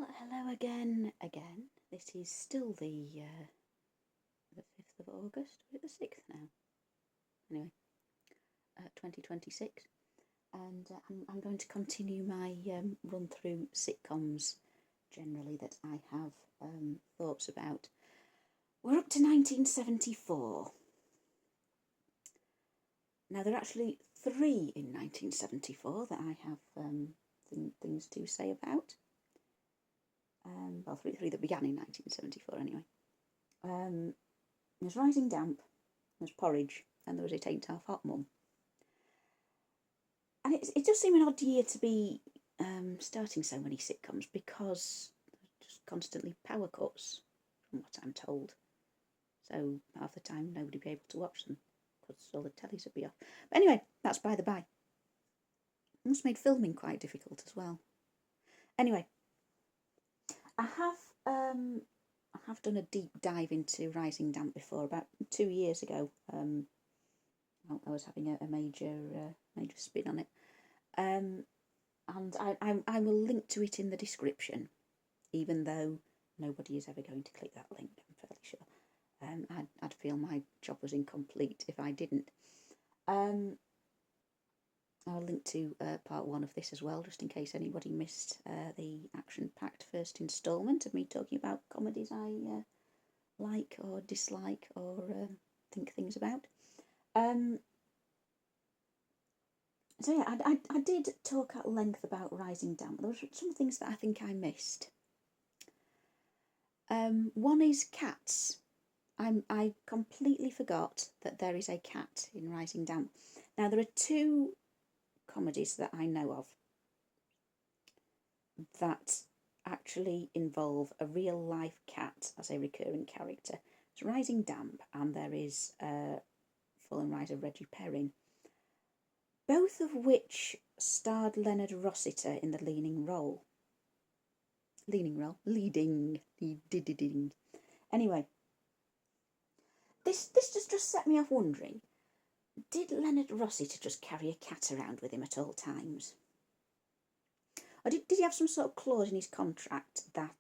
Well, hello again. This is still the 5th of August. Is it the 6th now? Anyway, 2026. And I'm going to continue my run through sitcoms generally that I have thoughts about. We're up to 1974. Now, there are actually 3 in 1974 that I have things to say about. Well, three that began in 1974 anyway. There's Rising Damp, there's Porridge, and there was It Ain't Half Hot Mum. And it does seem an odd year to be starting so many sitcoms because there's just constantly power cuts, from what I'm told. So half the time nobody would be able to watch them because all the tellies would be off. But anyway, that's by the by. It must have made filming quite difficult as well. Anyway, I have done a deep dive into Rising Damp before, about 2 years ago. I was having a major spin on it, and I will link to it in the description, even though nobody is ever going to click that link. I'm fairly sure. I'd feel my job was incomplete if I didn't. I'll link to part 1 of this as well, just in case anybody missed the action-packed first instalment of me talking about comedies I like or dislike or think things about. So yeah, I did talk at length about Rising Damp. There were some things that I think I missed. One is cats. I completely forgot that there is a cat in Rising Damp. Now, there are 2 comedies that I know of that actually involve a real life cat as a recurring character. It's Rising Damp, and there is Fall and Rise of Reggie Perrin, both of which starred Leonard Rossiter in the leading role. Anyway, this just set me off wondering, did Leonard Rossiter just carry a cat around with him at all times? Or did he have some sort of clause in his contract that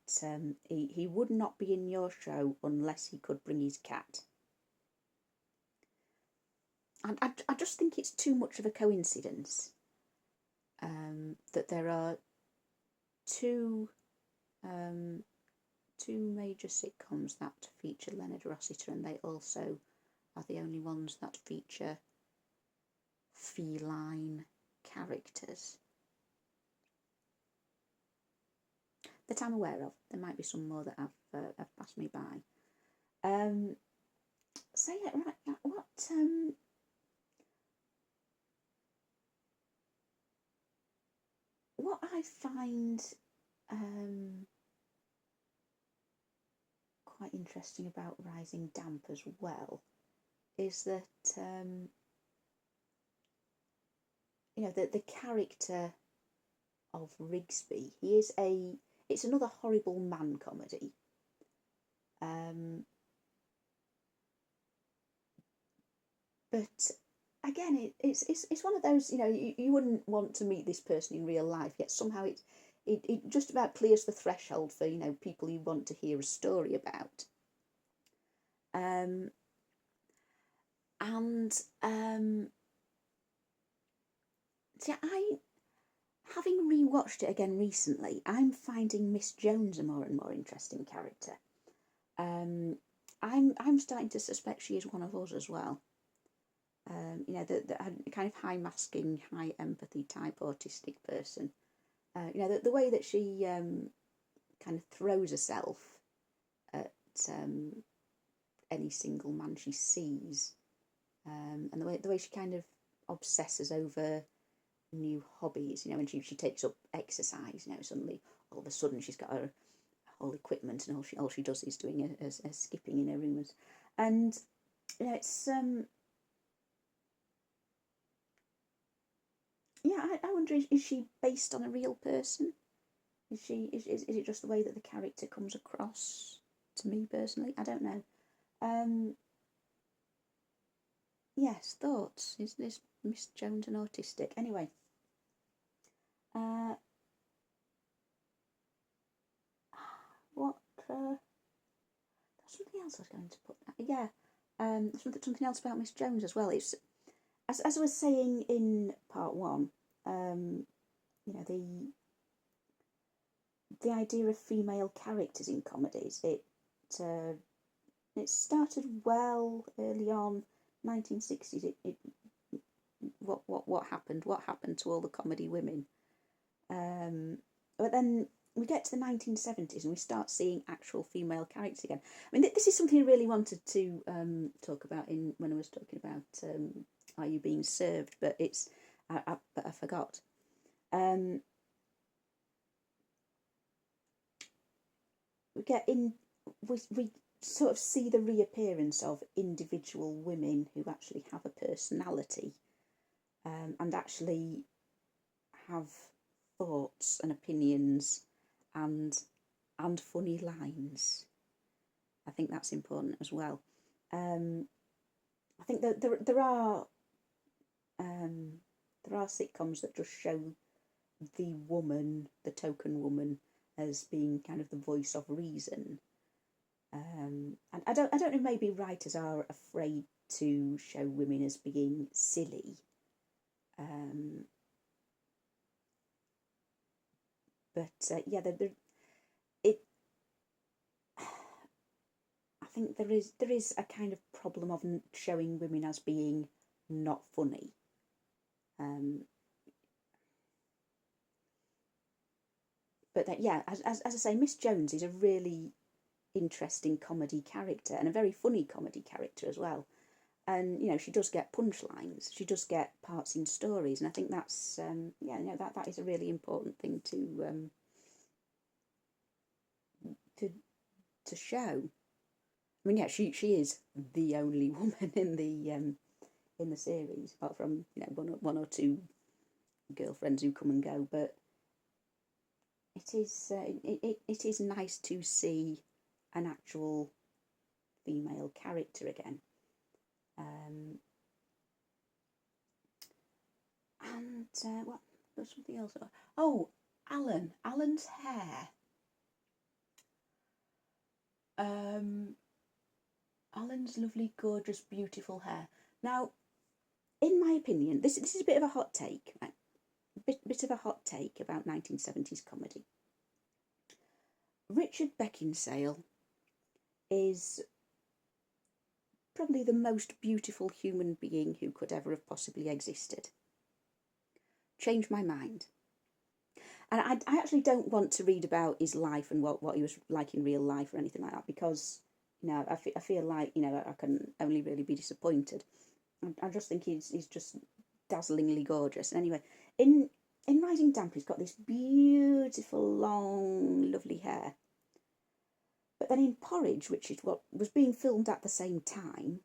he would not be in your show unless he could bring his cat? And I just think it's too much of a coincidence that there are two major sitcoms that feature Leonard Rossiter, and they also are the only ones that feature feline characters that I'm aware of. There might be some more that have passed me by. So yeah, right. What I find quite interesting about Rising Damp as well is that the character of Rigsby, it's another horrible man comedy. But again, it's one of those, you wouldn't want to meet this person in real life, yet somehow it just about clears the threshold for, people you want to hear a story about. So having rewatched it again recently, I'm finding Miss Jones a more and more interesting character. I'm starting to suspect she is one of us as well. The kind of high masking, high empathy type autistic person. The way that she kind of throws herself at any single man she sees, and the way she kind of obsesses over new hobbies. When she takes up exercise, suddenly all of a sudden she's got her whole equipment, and all she does is doing a skipping in her room, and it's I wonder, is she based on a real person? Is it just the way that the character comes across to me personally? I don't know. Yes, thoughts. Is this Miss Jones an autistic? Anyway. there's something else I was going to put. Yeah, something else about Miss Jones as well. It's as I was saying in part one. You know, the idea of female characters in comedies. It started well early on, 1960s. What happened? What happened to all the comedy women? But then we get to the 1970s and we start seeing actual female characters again. I mean, this is something I really wanted to talk about when I was talking about Are You Being Served? But I forgot. We sort of see the reappearance of individual women who actually have a personality, and actually have thoughts and opinions and funny lines. I think that's important as well. I think that there are sitcoms that just show the woman, the token woman, as being kind of the voice of reason. And I don't know. Maybe writers are afraid to show women as being silly. Yeah, I think there is a kind of problem of showing women as being not funny. But that, yeah, as I say, Miss Jones is a really interesting comedy character and a very funny comedy character as well. And you know, she does get punchlines, she does get parts in stories, and I think that's that is a really important thing to show. I mean, yeah, she is the only woman in the series, apart from one or two girlfriends who come and go. But it is nice to see an actual female character again. What was something else? Oh, Alan's hair. Alan's lovely, gorgeous, beautiful hair. Now, in my opinion, this is a bit of a hot take, right? Bit of a hot take about 1970s comedy. Richard Beckinsale is probably the most beautiful human being who could ever have possibly existed. Changed my mind. And I actually don't want to read about his life and what he was like in real life or anything like that, because I feel like I can only really be disappointed. I just think he's just dazzlingly gorgeous. And anyway, in Rising Damp, he's got this beautiful, long, lovely hair. But then in Porridge, which is what was being filmed at the same time,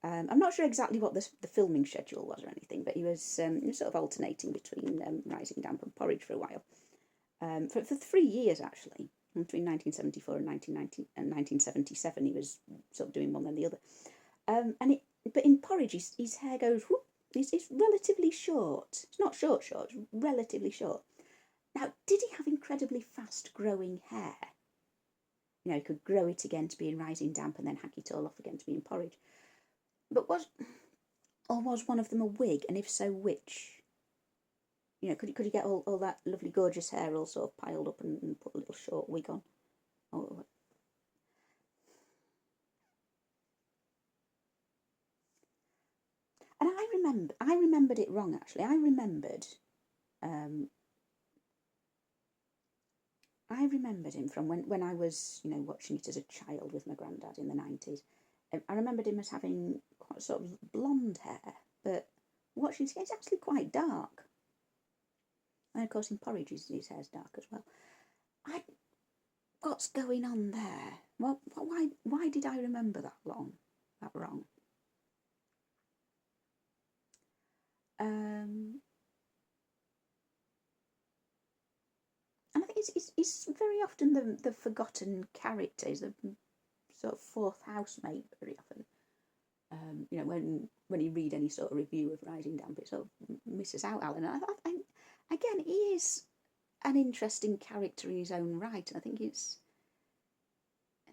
I'm not sure exactly what the filming schedule was or anything, but he was sort of alternating between Rising Damp and Porridge for a while. For 3 years, actually, between 1974 and 1977, he was sort of doing one then the other. But in Porridge, his hair goes, whoop, it's relatively short. It's not short, it's relatively short. Now, did he have incredibly fast growing hair? He could grow it again to be in Rising Damp and then hack it all off again to be in Porridge. But was one of them a wig? And if so, which? Could he get all that lovely, gorgeous hair all sort of piled up and put a little short wig on? Oh. And I remembered it wrong, actually. I remembered him from when I was, watching it as a child with my granddad in the 90s. I remembered him as having quite sort of blonde hair, but watching it, it's actually quite dark. And of course, in Porridge, his hair's dark as well. What's going on there? Why did I remember that wrong? And I think it's very often the forgotten character. He's the sort of fourth housemate very often. When you read any sort of review of Rising Damp, it sort of misses out Alan. Again, he is an interesting character in his own right, and I think it's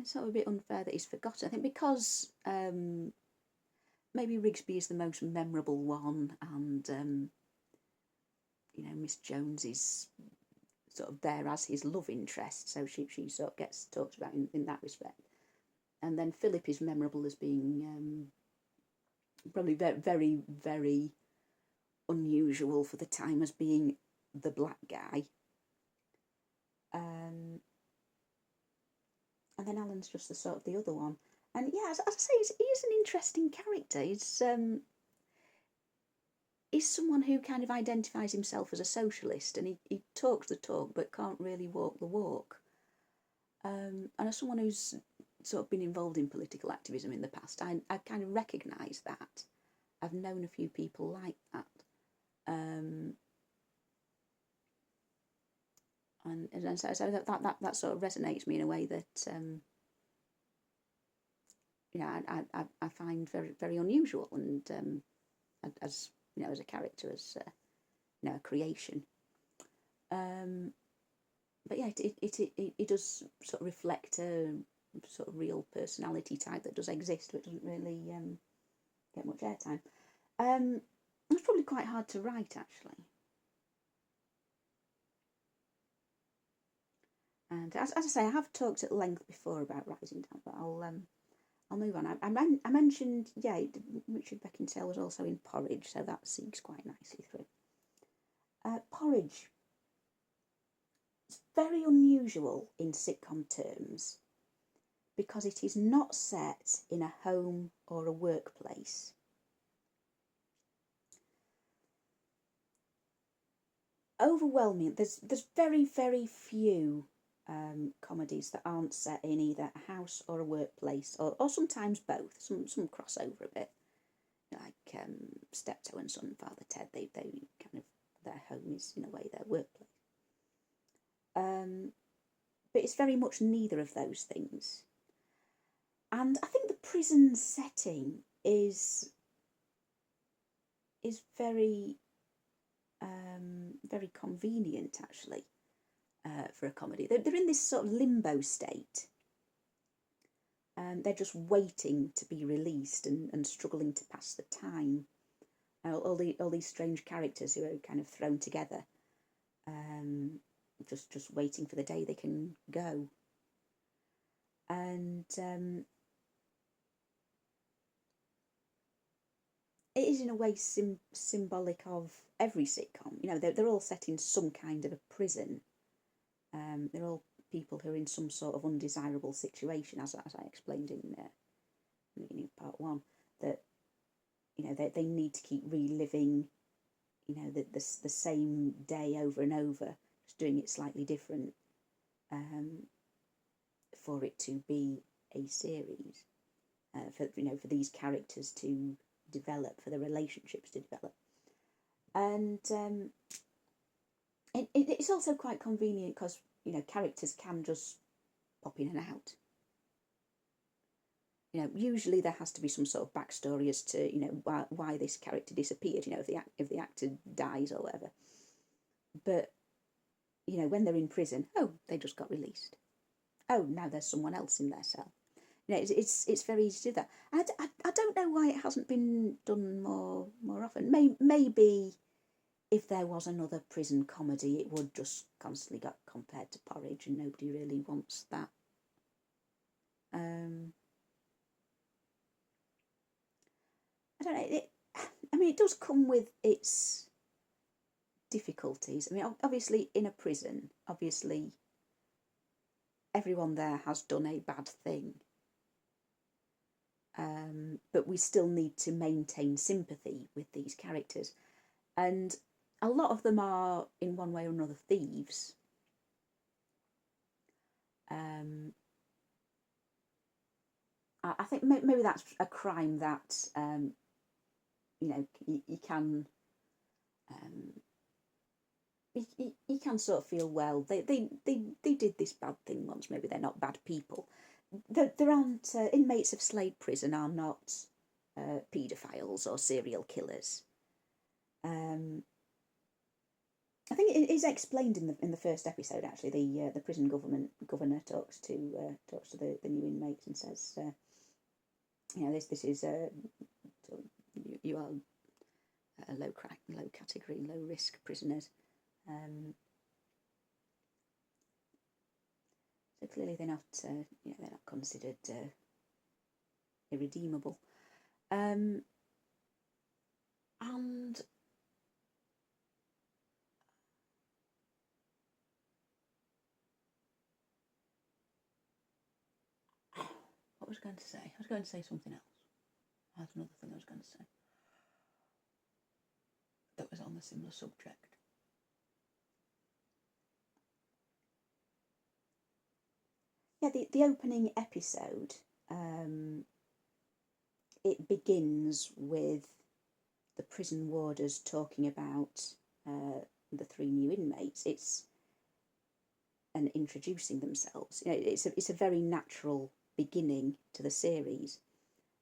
it's sort of a bit unfair that he's forgotten. I think because maybe Rigsby is the most memorable one, and Miss Jones is sort of there as his love interest, so she sort of gets talked about in that respect. And then Philip is memorable as being probably very, very, very unusual for the time as being the black guy. And then Alan's just the sort of the other one. And yeah, as I say, he is an interesting character. He's someone who kind of identifies himself as a socialist, and he talks the talk but can't really walk the walk. And as someone who's sort of been involved in political activism in the past, I kind of recognise that. I've known a few people like that. And so that sort of resonates me in a way that I find very, very unusual, and as as a character, as a creation. But yeah, it does sort of reflect a sort of real personality type that does exist, but doesn't really get much airtime. It's probably quite hard to write, actually. And as I say, I have talked at length before about Rising Tide, but I'll move on. I mentioned, Richard Beckinsale was also in Porridge, so that segues quite nicely through. Porridge. It's very unusual in sitcom terms because it is not set in a home or a workplace. Overwhelming. There's very, very few comedies that aren't set in either a house or a workplace, or sometimes both. Some cross over a bit, like Steptoe and Son, Father Ted. They kind of, their home is in a way their workplace. But it's very much neither of those things. And I think the prison setting is very very convenient, actually, for a comedy. They're in this sort of limbo state. They're just waiting to be released and struggling to pass the time. All these strange characters who are kind of thrown together, just waiting for the day they can go. And it is in a way symbolic of every sitcom. They're all set in some kind of a prison. They're all people who are in some sort of undesirable situation, as I explained in the beginning of part one, that they need to keep reliving the same day over and over, just doing it slightly different, for it to be a series, for these characters to develop, for the relationships to develop. And it's also quite convenient because characters can just pop in and out. Usually there has to be some sort of backstory as to why this character disappeared. If the actor dies or whatever. But when they're in prison, they just got released. Oh, now there's someone else in their cell. It's very easy to do that. I don't know why it hasn't been done more often. Maybe if there was another prison comedy, it would just constantly get compared to Porridge, and nobody really wants that. I don't know. It does come with its difficulties. Obviously, in a prison, everyone there has done a bad thing. But we still need to maintain sympathy with these characters. And a lot of them are, in one way or another, thieves. I think maybe that's a crime that you can you can sort of feel, well, they did this bad thing once. Maybe they're not bad people. There aren't inmates of Slade Prison are not paedophiles or serial killers. I think it is explained in the first episode. Actually, the prison governor talks to the new inmates and says, this is you are a low category, low risk prisoners. So clearly they're not considered irredeemable. And what was I going to say? I was going to say something else. That's another thing I was going to say that was on the similar subject. Yeah, the opening episode, it begins with the prison warders talking about the three new inmates. And introducing themselves. It's a very natural beginning to the series,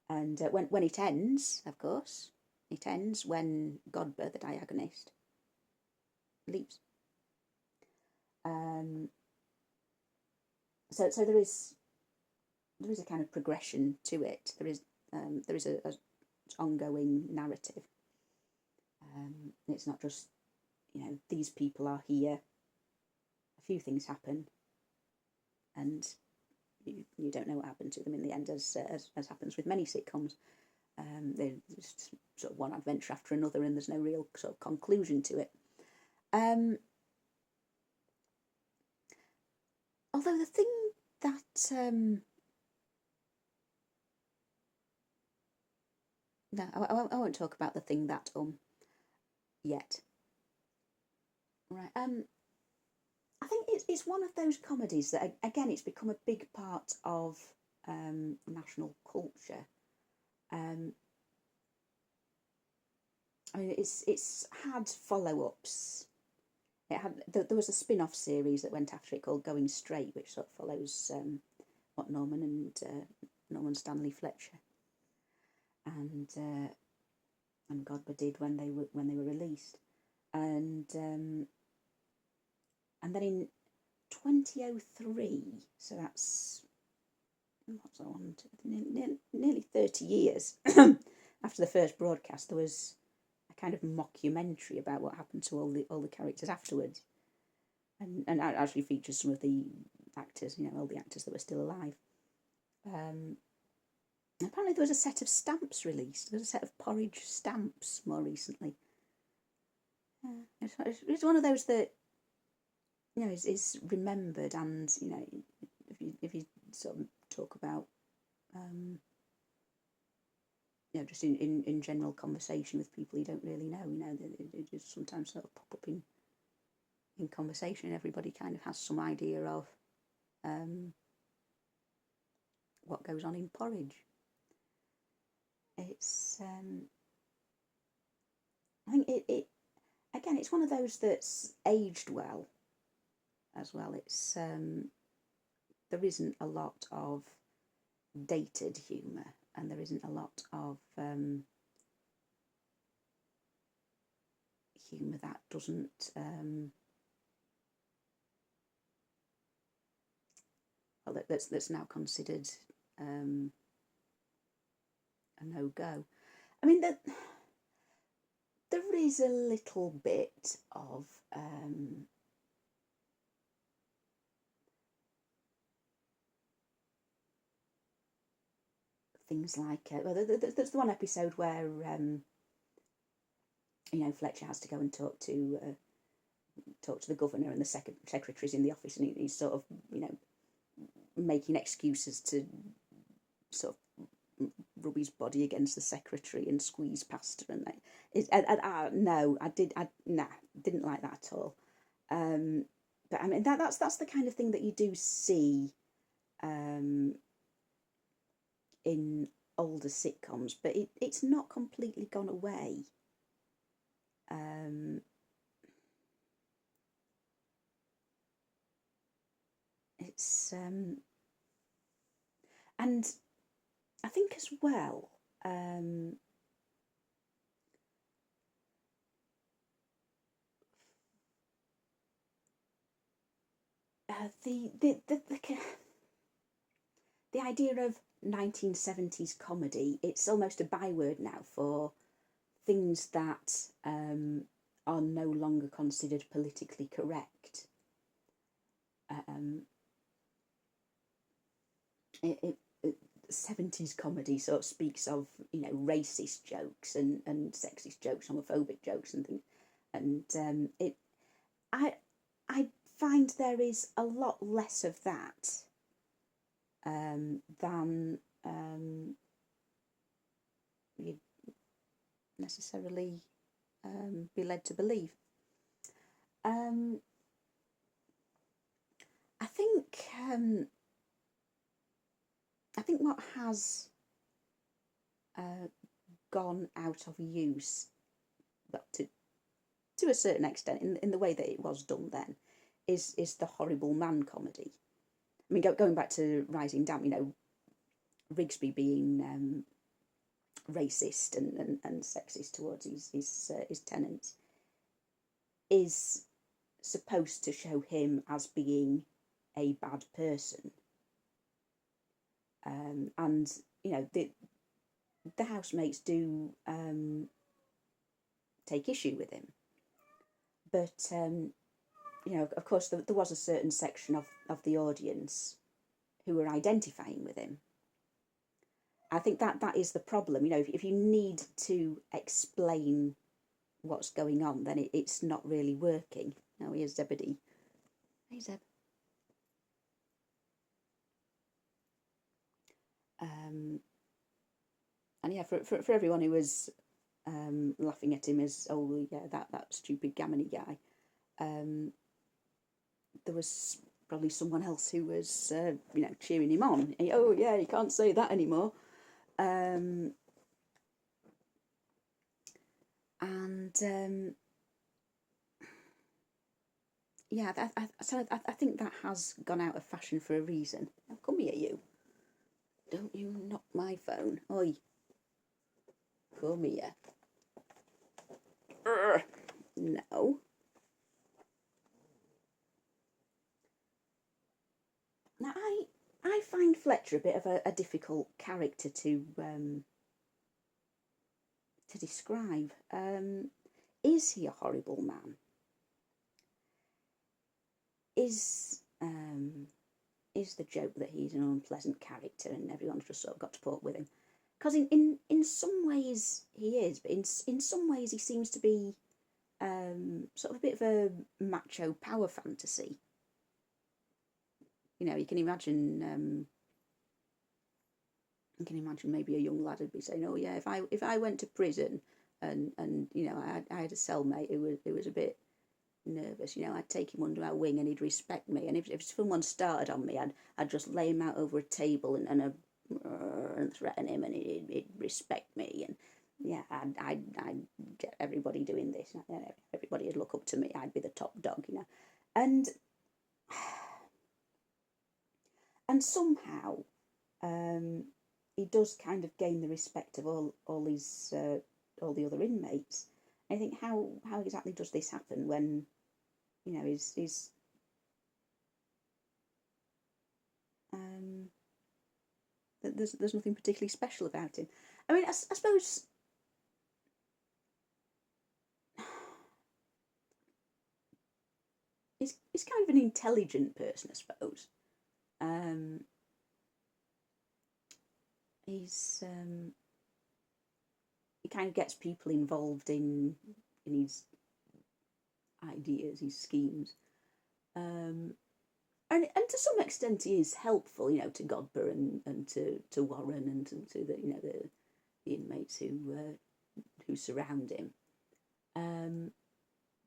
and when it ends, of course, it ends when Godber, the diagonist, leaves. So there is a kind of progression to it. There is a ongoing narrative. It's not just these people are here. A few things happen, and you don't know what happened to them in the end, as happens with many sitcoms. There's just sort of one adventure after another, and there's no real sort of conclusion to it. Although the thing that no, I won't talk about the thing that yet. Right. I think it's one of those comedies that, again, it's become a big part of national culture. I mean, it's had follow-ups. There was a spin-off series that went after it called Going Straight, which sort of follows what Norman Stanley Fletcher and Godber did when they were released, and then in 2003, so that's what's on nearly 30 years after the first broadcast, there was a kind of mockumentary about what happened to all the characters afterwards, and actually features some of the actors, all the actors that were still alive. Apparently there was a set of stamps released. There was a set of porridge stamps more recently. It's one of those that is remembered, and if you sort of talk about just in general conversation with people you don't really know, they just sometimes sort of pop up in conversation. Everybody kind of has some idea of what goes on in porridge. It's I think it again, it's one of those that's aged well as well. It's there isn't a lot of dated humour, and there isn't a lot of humour that doesn't that's now considered a no-go. I mean, there is a little bit of things like there's the one episode where Fletcher has to go and talk to the governor, and the secretary's in the office, and he's sort of making excuses to sort of rub his body against the secretary and squeeze past her, and didn't like that at all. But I mean that's the kind of thing that you do see in older sitcoms, but it's not completely gone away. It's and I think as well the idea of 1970s comedy, it's almost a byword now for things that are no longer considered politically correct. It 70s comedy sort of speaks of, racist jokes and sexist jokes, homophobic jokes and things. And I find there is a lot less of that than you'd necessarily be led to believe. I think what has gone out of use, well, to a certain extent, in the way that it was done then, is the horrible man comedy. I mean, going back to Rising Damp, Rigsby being racist and sexist towards his tenants is supposed to show him as being a bad person. And the housemates do take issue with him, but of course there was a certain section of the audience who were identifying with him. I think that is the problem. If you need to explain what's going on, then it's not really working. Now here's Zebedee. Hey Zeb. And yeah, for everyone who was laughing at him as, oh yeah, that stupid Gammony guy, there was probably someone else who was cheering him on. Oh yeah, you can't say that anymore. Yeah, I think that has gone out of fashion for a reason. Now come here, you. Don't you knock my phone. Oi. Come here. No. Now, I find Fletcher a bit of a difficult character to describe. Is he a horrible man? Is the joke that he's an unpleasant character and everyone's just sort of got to put up with him? Because in some ways he is, but in some ways he seems to be sort of a bit of a macho power fantasy. You can imagine maybe a young lad would be saying, "Oh yeah, if I went to prison and I had a cellmate who was a bit nervous, I'd take him under my wing and he'd respect me. And if someone started on me, I'd just lay him out over a table and threaten him, and he'd respect me. And yeah, I'd get everybody doing this. Everybody would look up to me. I'd be the top dog, And somehow, he does kind of gain the respect of all the other inmates. I think how exactly does this happen when he's there's nothing particularly special about him. I mean, I suppose he's kind of an intelligent person, I suppose. He kind of gets people involved in his ideas, his schemes, and to some extent he is helpful, to Godber and to Warren and to the inmates who surround him.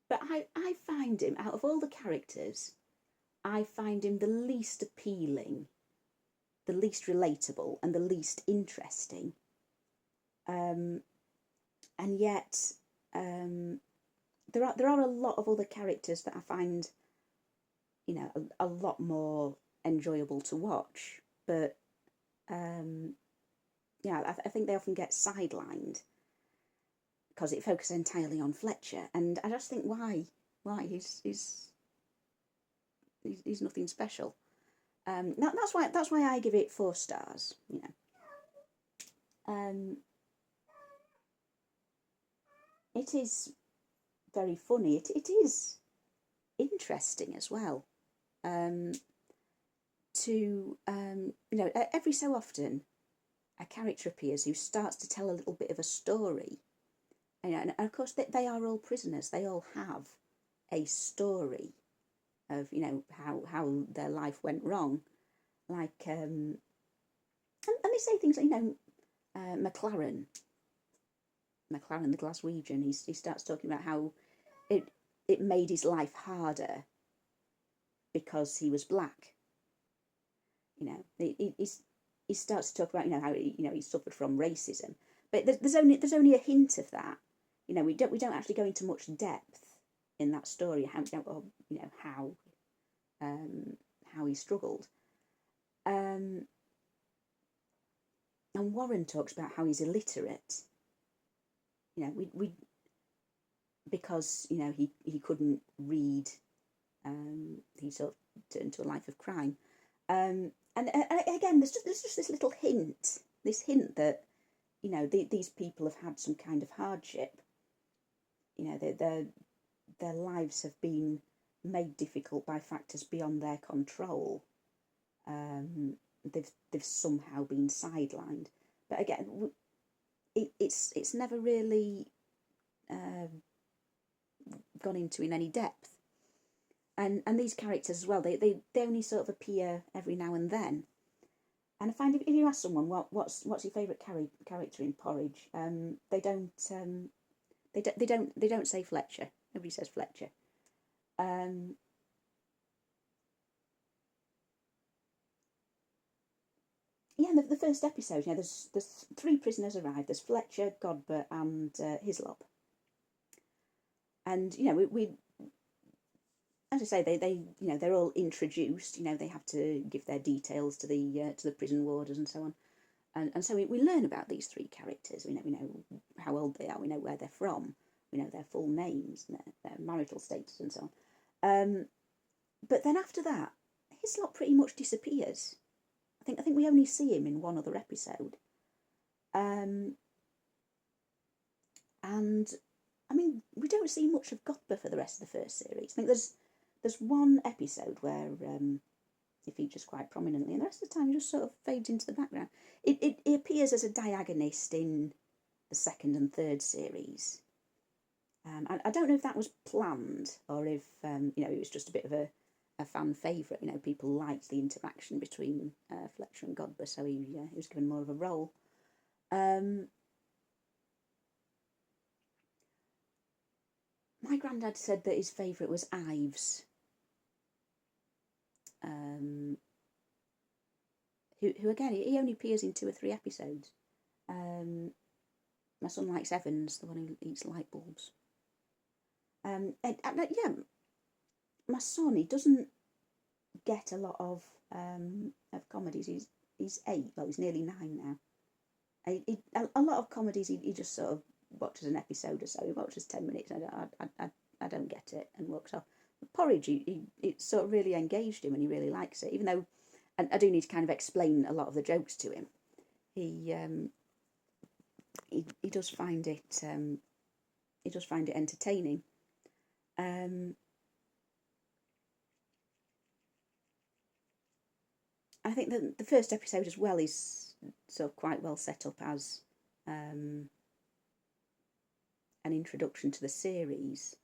But I find him, out of all the characters, I find him the least appealing, the least relatable, and the least interesting. And yet, there are a lot of other characters that I find, a lot more enjoyable to watch. But yeah, I think they often get sidelined because it focuses entirely on Fletcher, and I just think why he's he's nothing special. That's why I give it 4 stars. It is very funny. It is interesting as well. Every so often a character appears who starts to tell a little bit of a story. And of course, they are all prisoners. They all have a story of, how their life went wrong. Like, and they say things like, McLaren the Glaswegian, he starts talking about how it made his life harder because he was black. He starts to talk about how he suffered from racism, but there's only a hint of that. We don't actually go into much depth in that story how he struggled. And Warren talks about how he's illiterate. We because he couldn't read. He sort of turned to a life of crime. And again, there's just this little hint, that these people have had some kind of hardship. Their lives have been made difficult by factors beyond their control. They've somehow been sidelined. But again, it's never really gone into in any depth. And these characters as well, they only sort of appear every now and then. And I find if you ask someone what's your favourite character in Porridge, they don't say Fletcher. Nobody says Fletcher. The first episode, there's 3 prisoners arrive. There's Fletcher, Godber, and Hislop. And we as I say, they're all introduced. They have to give their details to the prison warders and so on. And so we learn about these 3 characters. We know how old they are. We know where they're from. We know their full names and their marital status and so on. But then after that, Hislop pretty much disappears. I think we only see him in one other episode. And I mean, we don't see much of Godber for the rest of the first series. I think there's one episode where he features quite prominently, and the rest of the time he just sort of fades into the background. It appears as a diagonist in the second and third series. I don't know if that was planned or if it was just a bit of a fan favourite. People liked the interaction between Fletcher and Godber, so he was given more of a role. My granddad said that his favourite was Ives, who again, he only appears in 2 or 3 episodes. My son likes Evans, the one who eats light bulbs. My son, he doesn't get a lot of comedies. He's 8, well, he's nearly 9 now. A lot of comedies, he just sort of watches an episode or so. He watches 10 minutes. I don't get it, and walks off. Porridge, it sort of really engaged him, and he really likes it. Even though, and I do need to kind of explain a lot of the jokes to him. He does find it. He does find it entertaining. I think that the first episode as well is sort of quite well set up as an introduction to the series.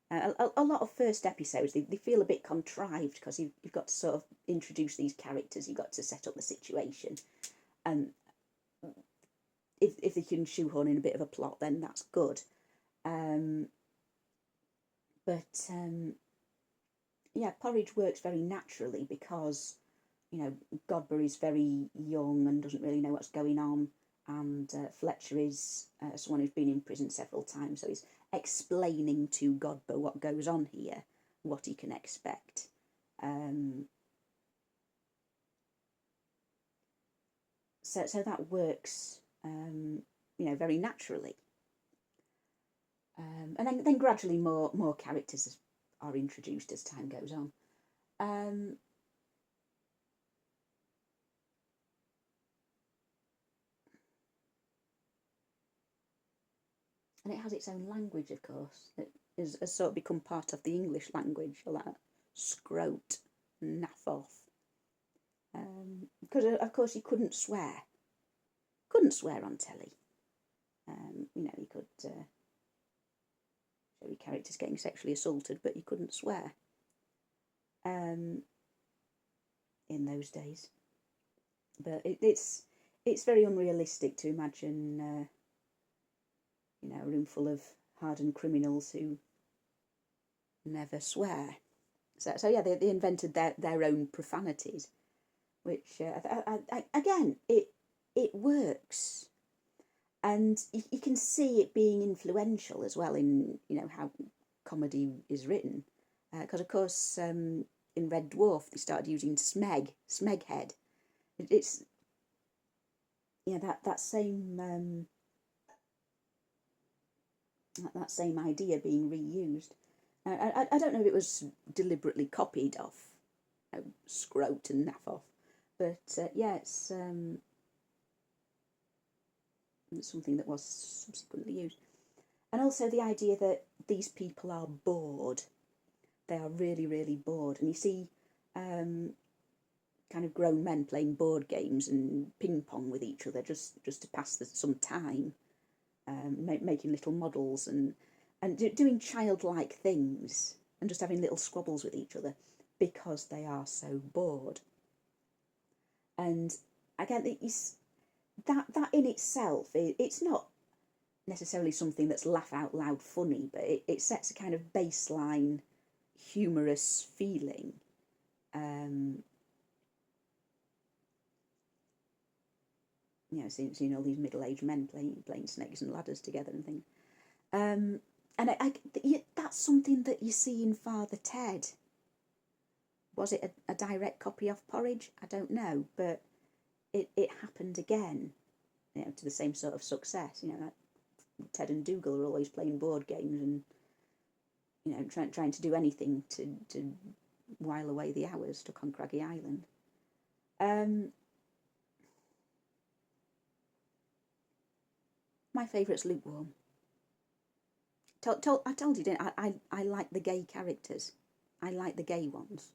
A lot of first episodes, they feel a bit contrived because you've got to sort of introduce these characters, you've got to set up the situation. And if they can shoehorn in a bit of a plot, then that's good. Porridge works very naturally because, Godber is very young and doesn't really know what's going on. And Fletcher is someone who's been in prison several times, so he's explaining to Godber what goes on here, what he can expect. So that works, very naturally. And then gradually more characters are introduced as time goes on. Um, and it has its own language, of course. It has sort of become part of the English language, like scrote, naff off. Because of course you couldn't swear. Couldn't swear on telly. You know, you could show your characters getting sexually assaulted, but you couldn't swear. In those days, but it's very unrealistic to imagine, you know, a room full of hardened criminals who never swear. So yeah, they invented their own profanities, which again it works, and you can see it being influential as well in, you know, how comedy is written, because of course in Red Dwarf they started using smeghead. It's, yeah, that same that same idea being reused. I don't know if it was deliberately copied off, you know, scrote and naff off, but yeah, it's something that was subsequently used. And also the idea that these people are bored. They are really, really bored. And you see kind of grown men playing board games and ping pong with each other just to pass some time, making little models and doing childlike things and just having little squabbles with each other because they are so bored. And again, that in itself, it's not necessarily something that's laugh out loud funny, but it sets a kind of baseline humorous feeling. You know, seeing all these middle-aged men playing snakes and ladders together and things. And that's something that you see in Father Ted. Was it a direct copy of Porridge? I don't know, but it happened again, you know, to the same sort of success. You know, like Ted and Dougal are always playing board games and, you know, trying to do anything to while away the hours stuck on Craggy Island. My favourite's lukewarm. I told you, didn't I like the gay characters. I like the gay ones.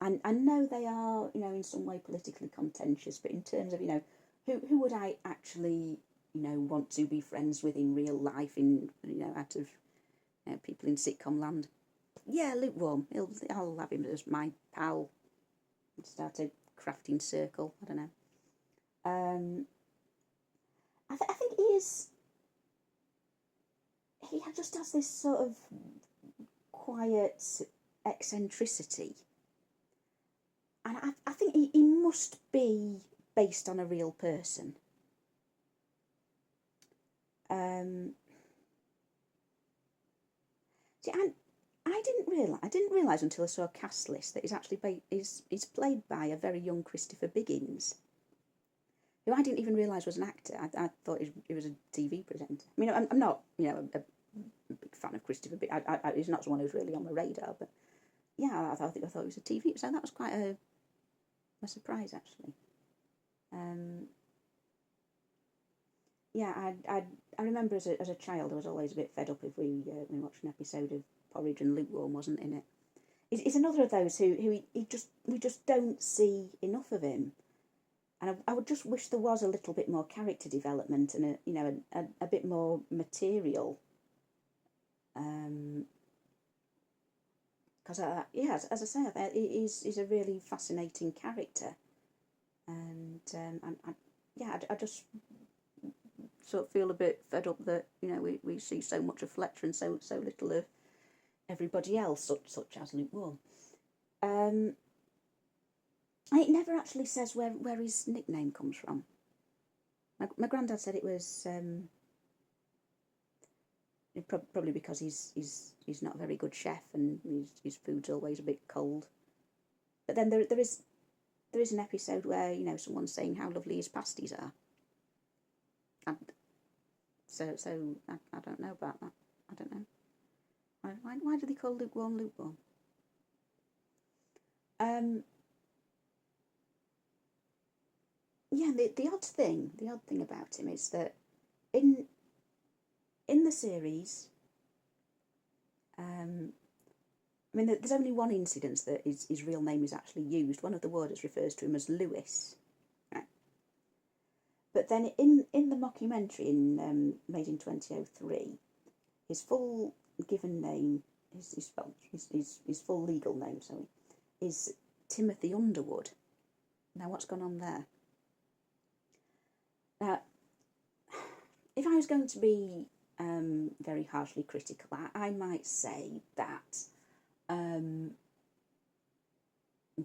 And I know they are, you know, in some way politically contentious, but in terms of, you know, who would I actually, you know, want to be friends with in real life, in, you know, out of, you know, people in sitcom land? Yeah, lukewarm. I'll have him as my pal. Start a crafting circle. I don't know. I think he is. He just has this sort of quiet eccentricity, and I think he must be based on a real person. See, I didn't realise until I saw a cast list that he's actually is played by a very young Christopher Biggins, who I didn't even realise was an actor. I thought he was a TV presenter. I mean, I'm not, you know, a big fan of Christopher Biggins. He's not someone who's really on my radar, but yeah, I thought he was a TV. So that was quite a surprise, actually. Yeah, I remember as a child I was always a bit fed up if we watched an episode of Porridge and Lukewarm wasn't in it. He's another of those who we just don't see enough of him, and I would just wish there was a little bit more character development and a bit more material. Because yeah, as I say, he's a really fascinating character, and I just sort of feel a bit fed up that, you know, we see so much of Fletcher and so little of everybody else, such as Lukewarm. It never actually says where his nickname comes from. My granddad said it was probably because he's not a very good chef and his food's always a bit cold. But then there is an episode where, you know, someone's saying how lovely his pasties are. And so I don't know about that. I don't know. Why do they call lukewarm lukewarm? Um, yeah, the odd thing about him is that in in the series, I mean, there's only one incident that his real name is actually used. One of the warders refers to him as Lewis. Right? But then in the mockumentary made in 2003, his full given name, his full legal name, sorry, is Timothy Underwood. Now, what's gone on there? Now, if I was going to be very harshly critical, I might say that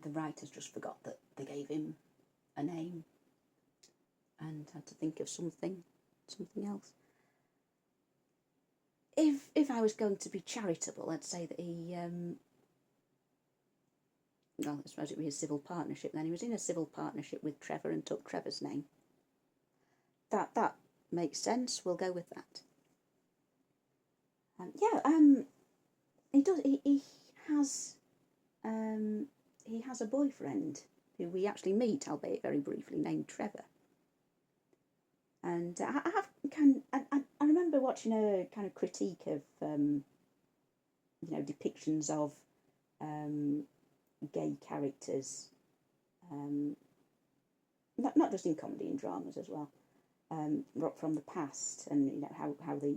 the writers just forgot that they gave him a name and had to think of something else. If I was going to be charitable, I'd say that he well, I suppose it would be a civil partnership then. He was in a civil partnership with Trevor and took Trevor's name. That makes sense. We'll go with that. He does. He has a boyfriend who we actually meet, albeit very briefly, named Trevor. And I remember watching a kind of critique of depictions of gay characters, not just in comedy and dramas as well, from the past, and how the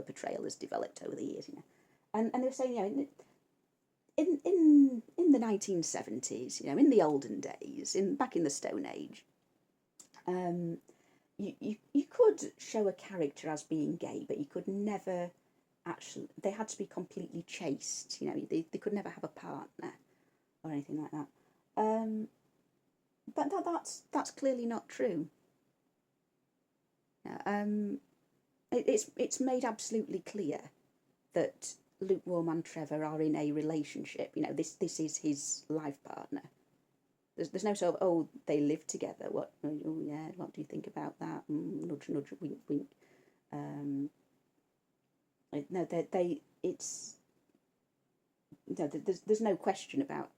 portrayal has developed over the years, and they were saying, in the 1970s, in the olden days, back in the Stone Age, you could show a character as being gay, but you could never actually. They had to be completely chaste. They could never have a partner or anything like that. But that's clearly not true. It's made absolutely clear that Lukewarm and Trevor are in a relationship. This is his life partner. There's no sort of they live together. What what do you think about that? Nudge nudge, wink wink. No, it's no. There's no question about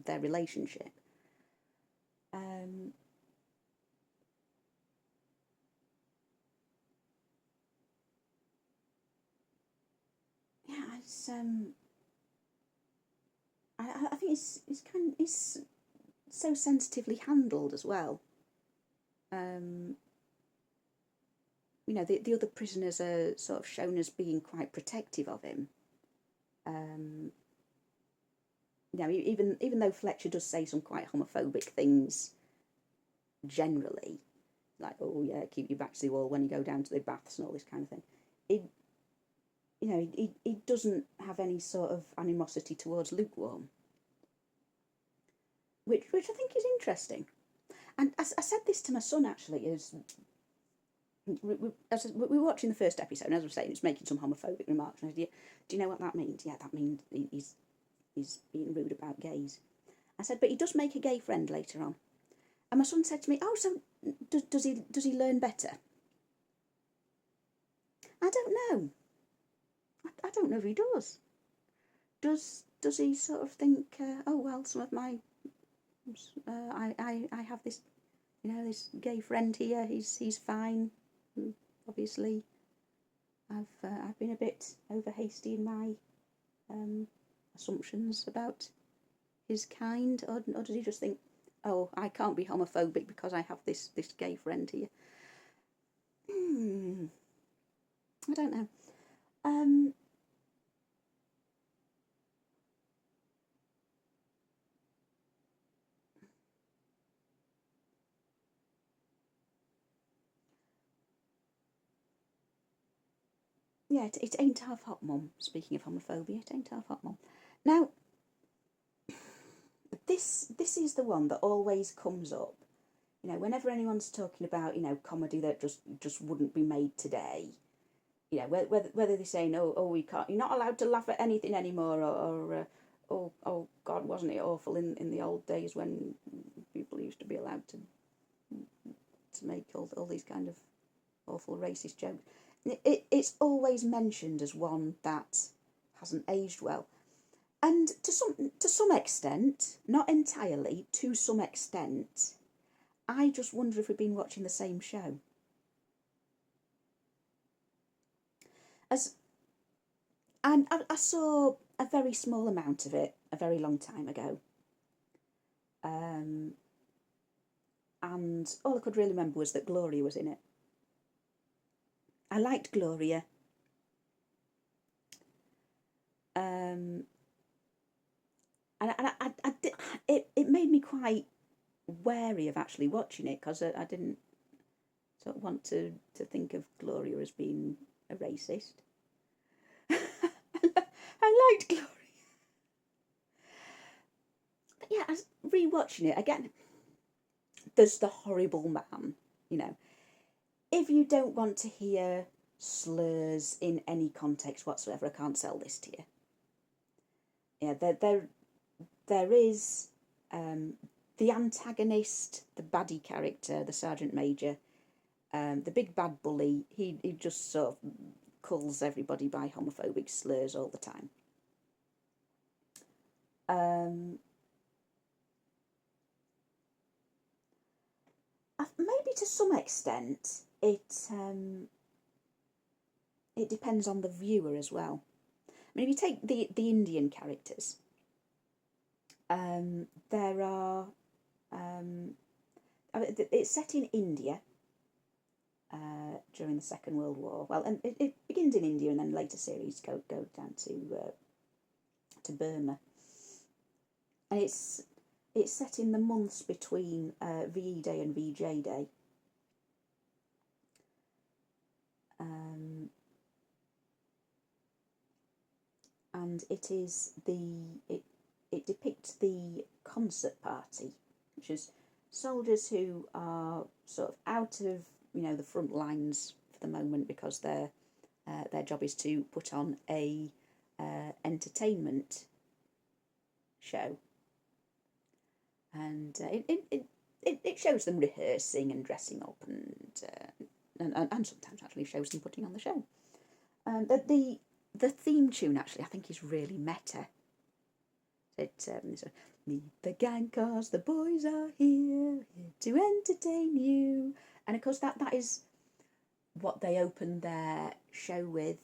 their relationship. It's I think it's so sensitively handled as well. The other prisoners are sort of shown as being quite protective of him. Even though Fletcher does say some quite homophobic things generally, like keep your back to the wall when you go down to the baths and all this kind of thing, he doesn't have any sort of animosity towards Lukewarm, which I think is interesting. And I said this to my son actually, as we were watching the first episode, and as I was saying, it's making some homophobic remarks. And I said, do you know what that means? Yeah, that means he's being rude about gays. I said, but he does make a gay friend later on. And my son said to me, oh, so does he learn better? I don't know. I don't know if he does. Does he sort of think, some of my, I have this, this gay friend here. He's fine. Obviously, I've been a bit over hasty in my assumptions about his kind, or does he just think, oh, I can't be homophobic because I have this gay friend here? I don't know. Yeah, it ain't half hot, Mum. Speaking of homophobia, it ain't half hot, Mum. Now, this is the one that always comes up. Whenever anyone's talking about comedy that just wouldn't be made today. Whether they're saying we can't, you're not allowed to laugh at anything anymore, or oh God, wasn't it awful in the old days when people used to be allowed to make all these kind of awful racist jokes. It's always mentioned as one that hasn't aged well. And to some extent, not entirely, to some extent, I just wonder if we've been watching the same show. As and I saw a very small amount of it a very long time ago, um, and all I could really remember was that Gloria was in it. I liked Gloria. Um, and it made me quite wary of actually watching it because I didn't sort of want to think of Gloria as being a racist. I liked Gloria. But yeah, as rewatching it again, there's the horrible man, you know. If you don't want to hear slurs in any context whatsoever, I can't sell this to you. Yeah, there is the antagonist, the baddie character, the sergeant major, the big bad bully. He just sort of calls everybody by homophobic slurs all the time. Maybe to some extent, it depends on the viewer as well. I mean, if you take the Indian characters, there are it's set in India during the Second World War. Well, and it begins in India, and then later series go down to Burma, and it's set in the months between VE Day and VJ Day. And it depicts the concert party, which is soldiers who are sort of out of the front lines for the moment because their job is to put on a entertainment show, and it shows them rehearsing and dressing up, and sometimes actually shows them putting on the show. The theme tune actually I think is really meta. Meet the gang cause the boys are here to entertain you, and of course that is what they open their show with,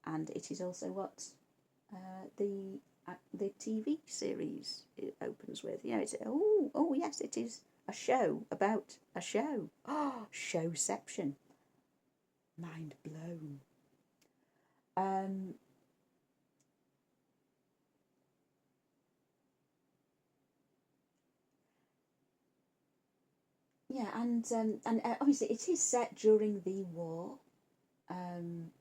and it is also what the TV series it opens with. It's oh yes, it is a show about a show. Oh, showception. Mind blown. Yeah, and obviously it is set during the war. Um,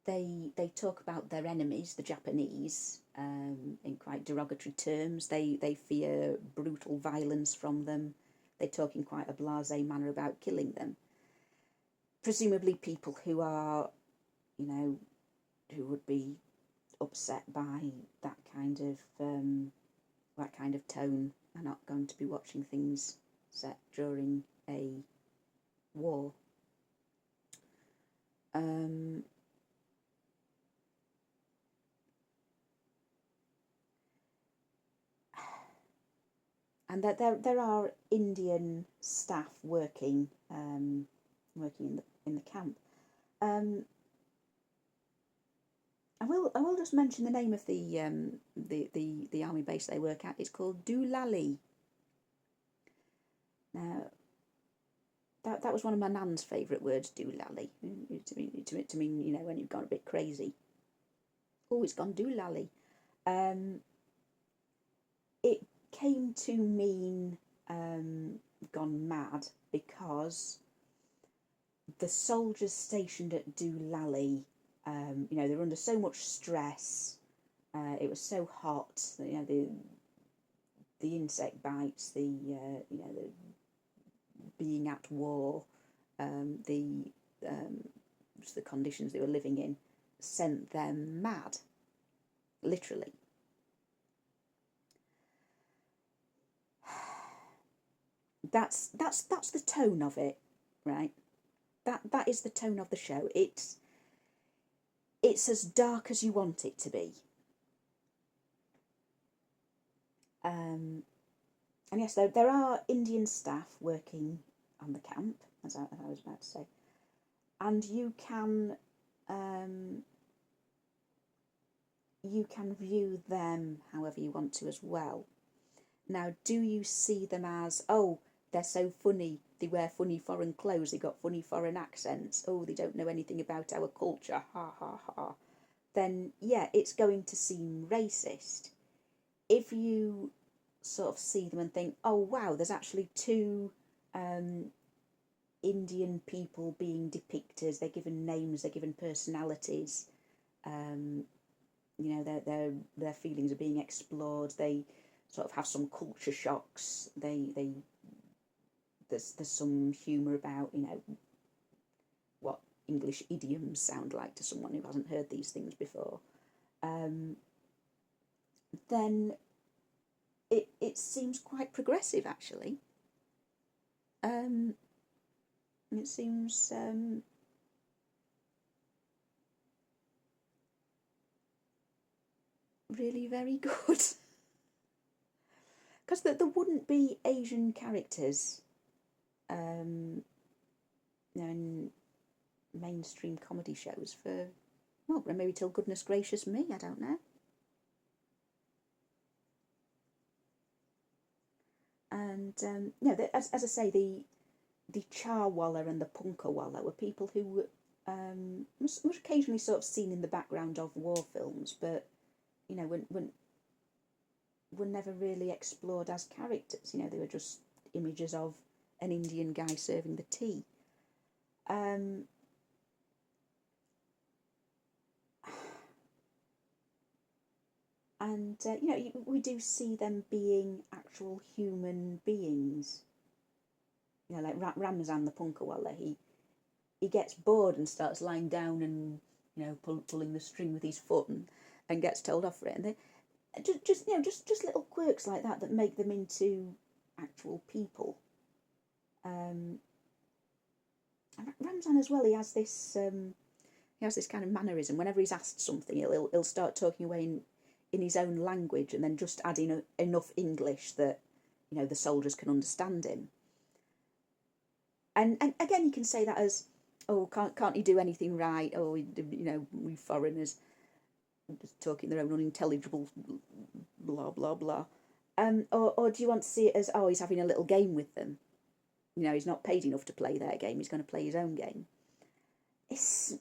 they talk about their enemies, the Japanese, in quite derogatory terms. They fear brutal violence from them. They talk in quite a blasé manner about killing them. Presumably, people who are, who would be upset by that kind of tone are not going to be watching things set during a war. And that there are Indian staff working in the camp. I will just mention the name of the army base they work at. It's called Doolally. Now, that was one of my nan's favourite words, doolally, to mean when you've gone a bit crazy. Oh, it's gone doolally. It came to mean gone mad because the soldiers stationed at Doolally, they were under so much stress. It was so hot. The insect bites, the being at war, just the conditions they were living in, sent them mad, literally. That's the tone of it, right? That is the tone of the show. It it's as dark as you want it to be. And yes, there are Indian staff working on the camp, as I was about to say, and you can view them however you want to as well. Now, do you see them as, oh, they're so funny, they wear funny foreign clothes, they got funny foreign accents, oh, they don't know anything about our culture, ha ha ha, then yeah, it's going to seem racist. If you sort of see them and think, oh wow, there's actually two Indian people being depicted, they're given names, they're given personalities, you know, their feelings are being explored, they sort of have some culture shocks, there's some humour about, you know, what English idioms sound like to someone who hasn't heard these things before, then it seems quite progressive, actually. It seems really very good. Because there wouldn't be Asian characters you know, in mainstream comedy shows for, well, maybe till goodness gracious me, I don't know. And you know, as I say, the Charwalla and the Punkawalla were people who was occasionally sort of seen in the background of war films, but you know, were never really explored as characters. You know, they were just images of an Indian guy serving the tea. And you know, we do see them being actual human beings. You know, like Ramzan the Punkawalla, he gets bored and starts lying down and, you know, pulling the string with his foot and gets told off for it. And they just you know, just little quirks like that make them into actual people. Ramzan as well, he has this kind of mannerism. Whenever he's asked something, he'll start talking away in his own language and then just adding enough English that, you know, the soldiers can understand him. And again, you can say that as, oh, can't he do anything right? Oh, you know, we foreigners just talking their own unintelligible blah blah blah. Or do you want to see it as, oh, he's having a little game with them? You know, he's not paid enough to play their game. He's going to play his own game. It's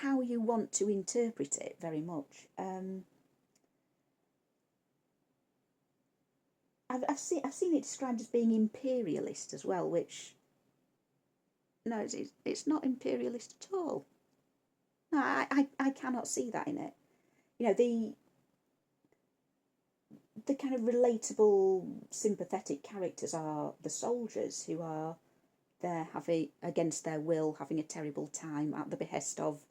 how you want to interpret it very much. I've seen it described as being imperialist as well, which no, it's not imperialist at all. No, I cannot see that in it. You know, the kind of relatable, sympathetic characters are the soldiers who are there having, against their will, having a terrible time at the behest of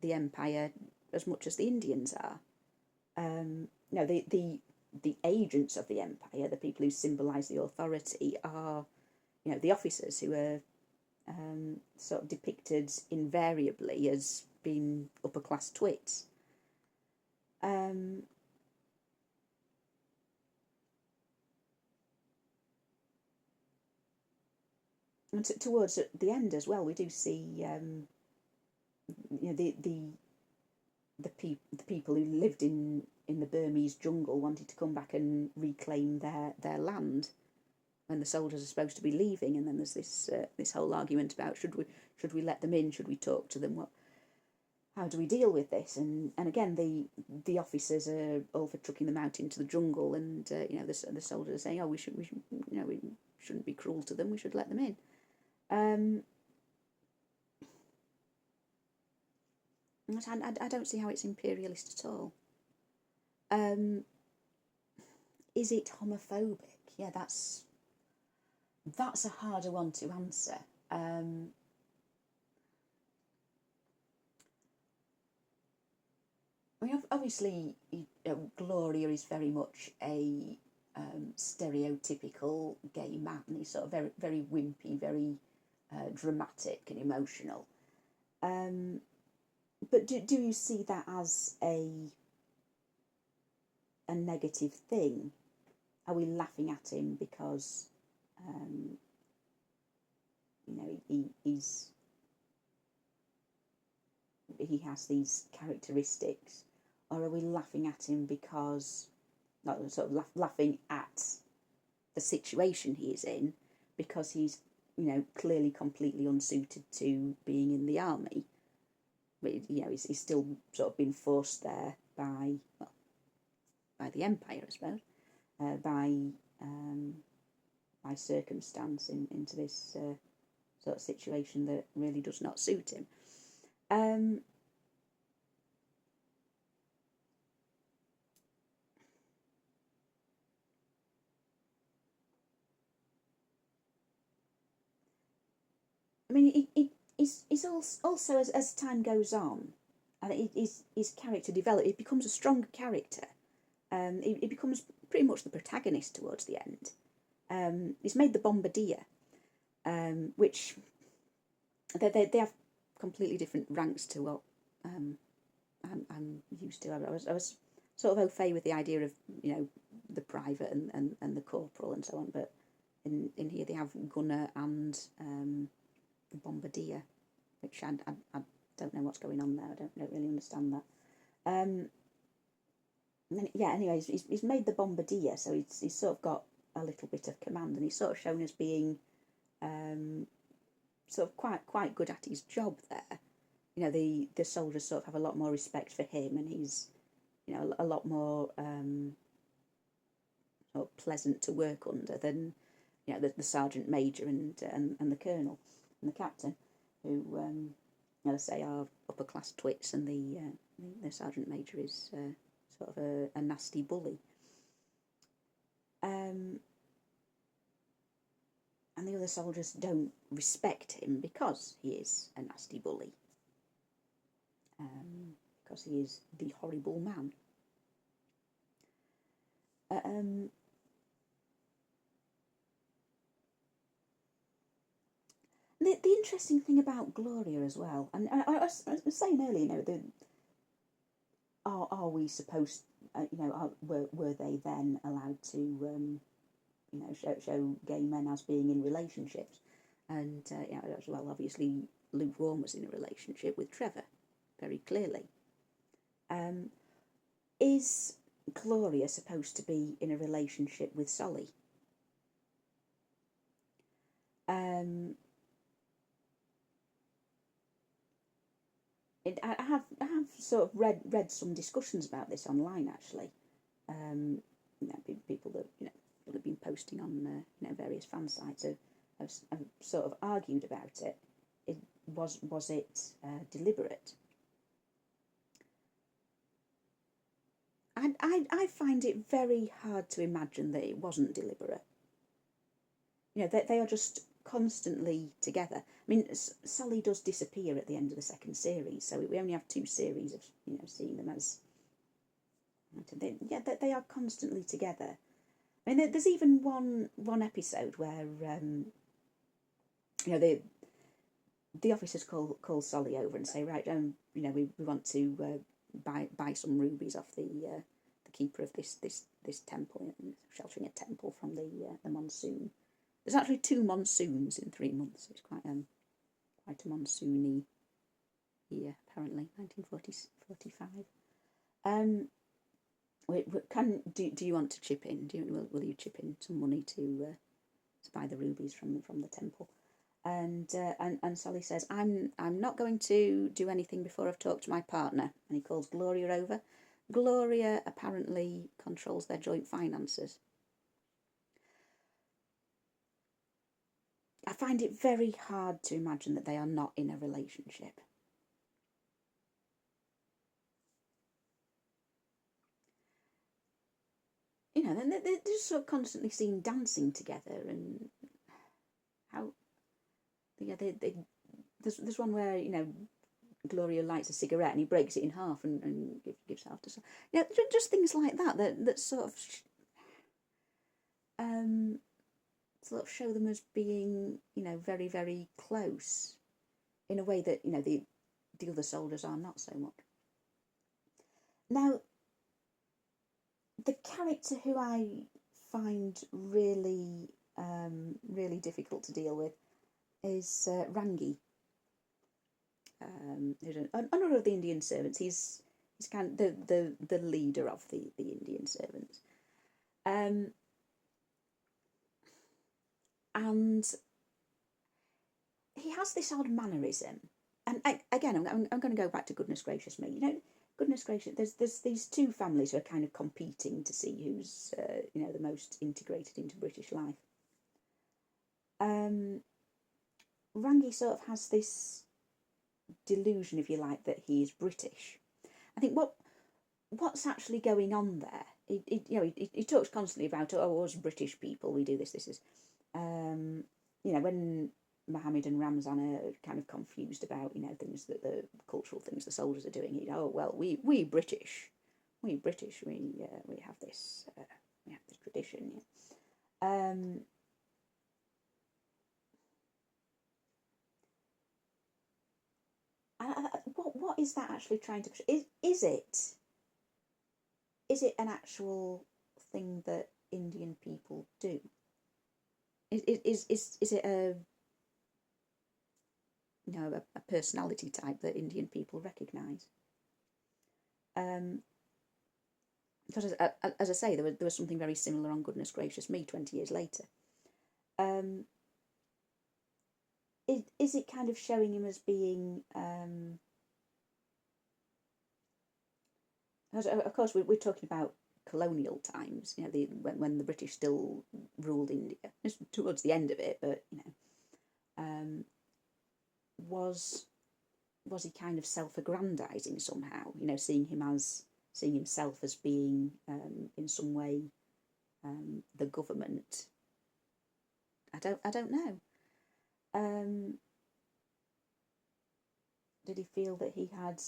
the empire as much as the Indians are. You know, the agents of the empire, the people who symbolise the authority, are, you know, the officers who are sort of depicted invariably as being upper class twits. And towards the end as well, we do see you know, the people who lived in the Burmese jungle wanted to come back and reclaim their land when the soldiers are supposed to be leaving, and then there's this whole argument about should we let them in, should we talk to them, how do we deal with this? And again, the officers are all for trucking them out into the jungle, and you know, the soldiers are saying, oh, we you know, we shouldn't be cruel to them, we should let them in. I don't see how it's imperialist at all. Is it homophobic? Yeah, that's a harder one to answer. I mean, obviously, Gloria is very much a stereotypical gay man. He's sort of very, very wimpy, very dramatic and emotional. But do you see that as a negative thing? Are we laughing at him because he has these characteristics, or are we laughing at him because, not sort of laughing at the situation he is in, because he's clearly completely unsuited to being in the army, but he's still sort of been forced there by the Empire, I suppose, by circumstance into this sort of situation that really does not suit him. I mean, he's also as time goes on, and his character develops. It becomes a stronger character. He becomes pretty much the protagonist towards the end. He's made the Bombardier, which they have completely different ranks to what I'm used to. I was sort of au fait with the idea of the private and the corporal and so on, but in here they have gunner and Bombardier, which I don't know what's going on there. I don't really understand that. Anyway, he's made the Bombardier, so he's sort of got a little bit of command, and he's sort of shown as being sort of quite good at his job there. The soldiers sort of have a lot more respect for him, and he's a lot more sort of pleasant to work under than the sergeant major and the colonel and the captain, who let's say are upper class twits, and the sergeant major is sort of a nasty bully. And the other soldiers don't respect him because he is a nasty bully. Because he is the horrible man. The interesting thing about Gloria as well, and I was saying earlier, are we supposed, were they then allowed to, show gay men as being in relationships? And as well, obviously, Lukewarm was in a relationship with Trevor, very clearly. Is Gloria supposed to be in a relationship with Solly? I have sort of read some discussions about this online, actually. People that have been posting on various fan sites have sort of argued about it. Was it deliberate? I find it very hard to imagine that it wasn't deliberate. They are just constantly together. I mean, Sully does disappear at the end of the second series, so we only have 2 series of seeing them as. They are constantly together. I mean, there's even one episode where the officers call Solly over and say, right, we want to buy some rubies off the keeper of this temple, sheltering a temple from the monsoon. There's actually 2 monsoons in 3 months. It's quite a monsoony year, apparently, 1945. Do you want to chip in? Will you chip in some money to buy the rubies from the temple? And Solly says, I'm not going to do anything before I've talked to my partner. And he calls Gloria over. Gloria apparently controls their joint finances. I find it very hard to imagine that they are not in a relationship. They're just sort of constantly seen dancing together, and how, there's one where Gloria lights a cigarette and he breaks it in half and gives half to. Just things like that sort of sort of show them as being, very, very close in a way that, the other soldiers are not so much. Now, the character who I find really, really difficult to deal with is Rangi. Who's another of the Indian servants. He's kind of the leader of the Indian servants. And he has this odd mannerism. And again, I'm going to go back to goodness gracious me. Goodness gracious, there's these two families who are kind of competing to see who's the most integrated into British life. Rangi sort of has this delusion, if you like, that he is British. I think what's actually going on there. He talks constantly about us British people, we do this. When Mohammed and Ramzan are kind of confused about things that the cultural things the soldiers are doing. We British, we have this tradition. What is that actually trying to? Is it an actual thing that Indian people do? Is it a a personality type that Indian people recognise? Because as I say, there was something very similar on Goodness Gracious Me 20 years later. Is it kind of showing him as being? Of course, we're talking about colonial times. When the British still ruled India, just towards the end of it, but was he kind of self-aggrandizing somehow? Seeing himself as being in some way the government. I don't know. Did he feel that he had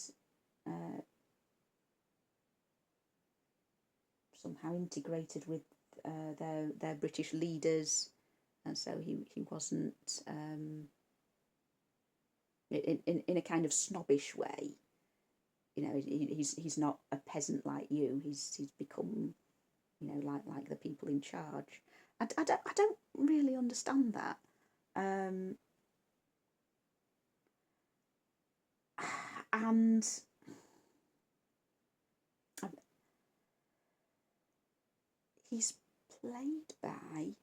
somehow integrated with their British leaders, and so he wasn't in a kind of snobbish way? He's not a peasant like you. He's become like the people in charge. I don't really understand that. And he's played by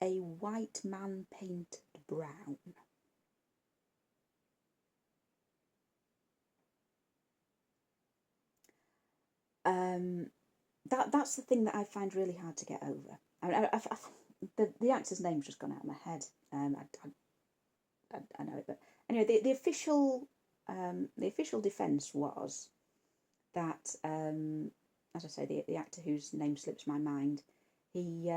a white man painted brown. That's the thing that I find really hard to get over. The actor's name's just gone out of my head. I know it, but anyway, the official defence was that, as I say, the actor whose name slips my mind, he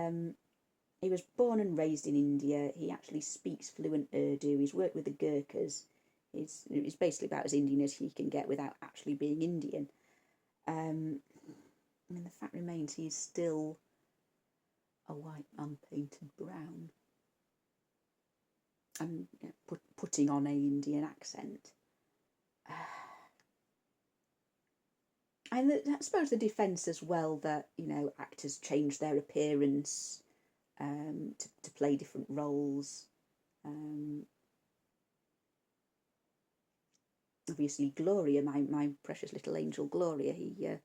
was born and raised in India. He actually speaks fluent Urdu. He's worked with the Gurkhas. He's basically about as Indian as he can get without actually being Indian. The fact remains he is still a white man painted brown and putting on an Indian accent. And I suppose the defence as well that actors change their appearance to play different roles. Obviously, Gloria, my precious little angel Gloria, he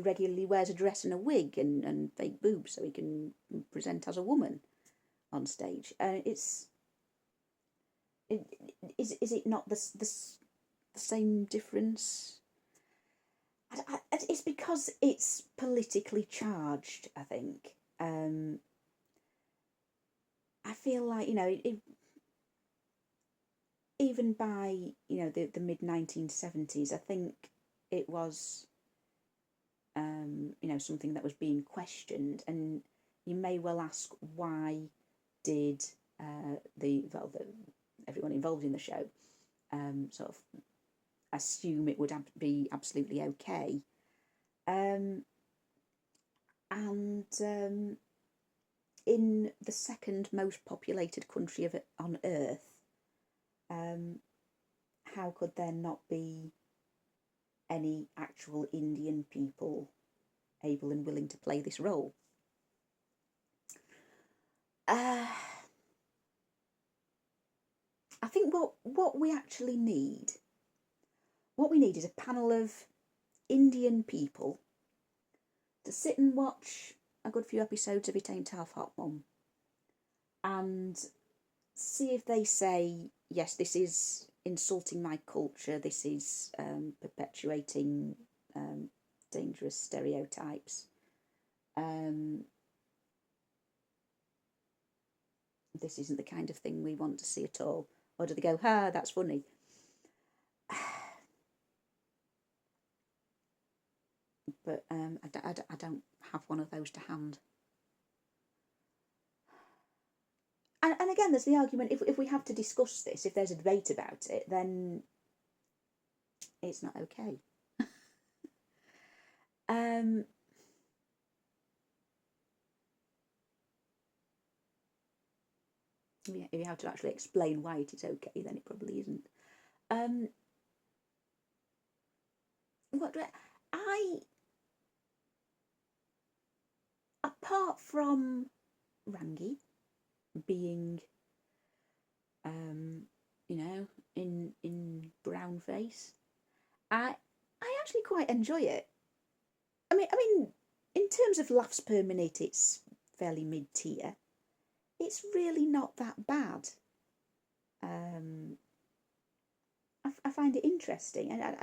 regularly wears a dress and a wig and fake boobs so he can present as a woman on stage. Is it not the same difference? It's because it's politically charged, I think. I feel like even by the mid 1970s, I think it was something that was being questioned, and you may well ask, why did everyone involved in the show sort of assume it would be absolutely okay, and in the second most populated country on Earth, how could there not be any actual Indian people able and willing to play this role? I think what we actually need, what we need is a panel of Indian people to sit and watch a good few episodes of It Ain't Half Hot Mum and see if they say, yes, this is insulting my culture, this is perpetuating dangerous stereotypes, this isn't the kind of thing we want to see at all. Or do they go, that's funny? But I don't have one of those to hand. And again, there's the argument, if we have to discuss this, if there's a debate about it, then it's not okay. If you have to actually explain why it is okay, then it probably isn't. What do I apart from Rangi being, in brown face, I actually quite enjoy it. I mean, in terms of laughs per minute, it's fairly mid-tier. It's really not that bad. I find it interesting, and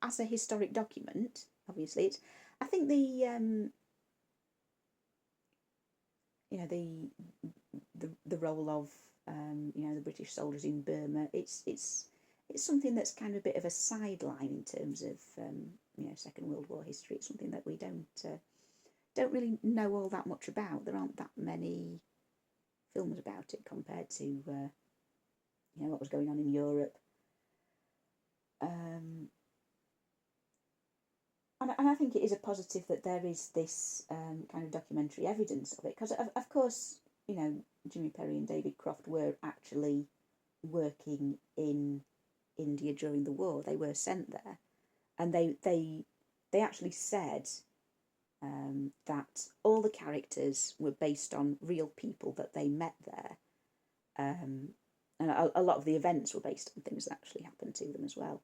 as a historic document, obviously, I think the role of the British soldiers in Burma, it's something that's kind of a bit of a sideline in terms of Second World War history. It's something that we don't really know all that much about. There aren't that many films about it compared to what was going on in Europe. And I think it is a positive that there is this kind of documentary evidence of it, because of course Jimmy Perry and David Croft were actually working in India during the war. They were sent there, and they actually said that all the characters were based on real people that they met there, and a lot of the events were based on things that actually happened to them as well.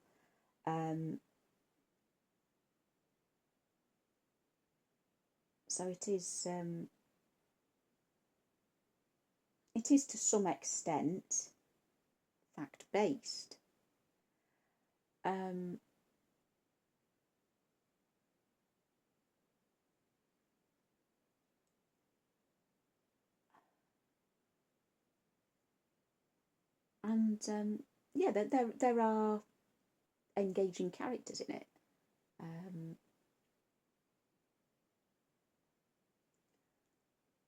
So it is to some extent fact based. And there are engaging characters in it.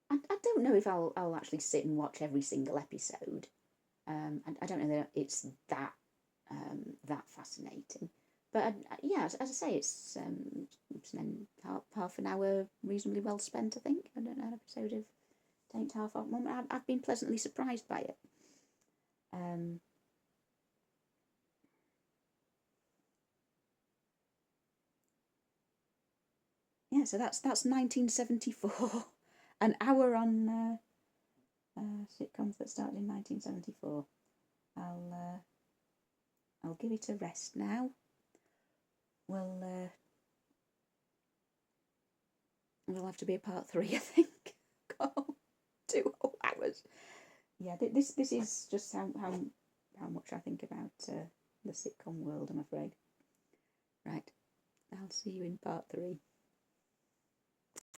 I don't know if I'll actually sit and watch every single episode. I don't know that it's that fascinating. But as I say, it's half an hour reasonably well spent, I think. I don't know, an episode of Taint Half Hot Mum. I've been pleasantly surprised by it. So that's 1974. An hour on sitcoms that started in 1974. I'll give it a rest now. We'll have to be a part 3, I think. 2 whole hours. Yeah, this is just how much I think about the sitcom world, I'm afraid. Right, I'll see you in part 3.